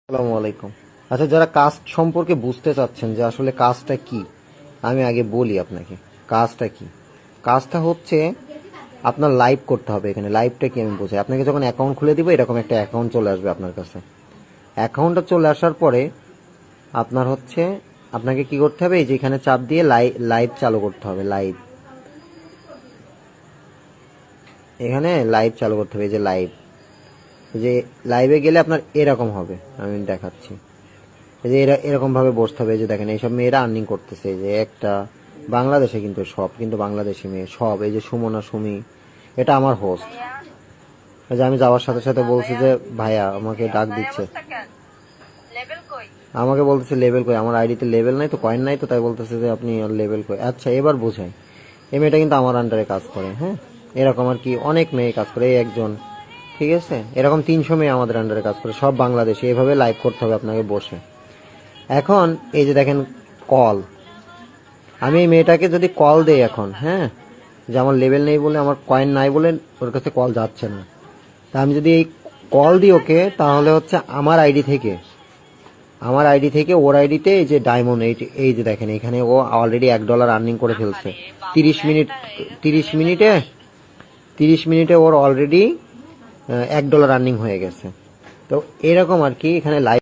আসসালামু আলাইকুম। আচ্ছা, যারা কাস্ট সম্পর্কে বুঝতে চাচ্ছেন যে আসলে কাজটা কি, আমি আগে বলি আপনাকে কাজটা কি। কাজটা হচ্ছে আপনার লাইভ করতে হবে। এখানে লাইভটা কি আমি বোঝাই আপনাকে। যখন অ্যাকাউন্ট খুলে দিব এরকম একটা অ্যাকাউন্ট চলে আসবে আপনার কাছে। অ্যাকাউন্টটা চলে আসার পরে আপনার হচ্ছে আপনাকে কি করতে হবে, এই যে এখানে চাপ দিয়ে লাইভ চালু করতে হবে। এখানে লাইভ চালু করতে হবে। এই যে লাইভে গেলে আপনার এরকম হবে, আমি দেখাচ্ছি। এই যে এরকম ভাবে বসতে হবে। এই যে দেখেন এইসব মেয়েরা আর্নিং করতেছে। এই যে একটা বাংলাদেশে, কিন্তু বাংলাদেশি মেয়ে সব। এই যে সুমনা সুমি, এটা আমার হোস্ট। এই যে আমি যাওয়ার সাথে সাথে বলছি যে ভাইয়া আমাকে ডাক দিচ্ছে, আমাকে বলতেছে লেভেল কই, আমার আইডিতে লেভেল নাই তো, কয়েন নাই তো, তাই বলতেছে যে আপনি লেভেল কই। আচ্ছা, এবার বোঝাই। এই মেয়েটা কিন্তু আমার আন্ডারে কাজ করে। হ্যাঁ, এরকম আর কি অনেক মেয়ে কাজ করে। এই একজন, ঠিক আছে, এরকম 300 মেয়ে আমাদের আন্ডারে কাজ করে, সব বাংলাদেশে। এইভাবে লাইভ করতে হবে আপনাকে বসে। এখন এই যে দেখেন কল, আমি এই মেয়েটাকে যদি কল দেই এখন, হ্যাঁ, যে আমার লেভেল নেই বলে, আমার কয়েন নাই বলে ওর কাছে কল যাচ্ছে না, তা আমি যদি এই কল দিই ওকে, তাহলে হচ্ছে আমার আইডি থেকে ওর আইডিতে এই যে ডায়মন্ড, এই যে দেখেন এখানে ও অলরেডি $1 আর্নিং করে ফেলছে। 30 মিনিট, 30 মিনিটে 30 মিনিটে ওর অলরেডি $1 আর্নিং হয়ে গেছে। তো এরকম আর কি এখানে লাইভ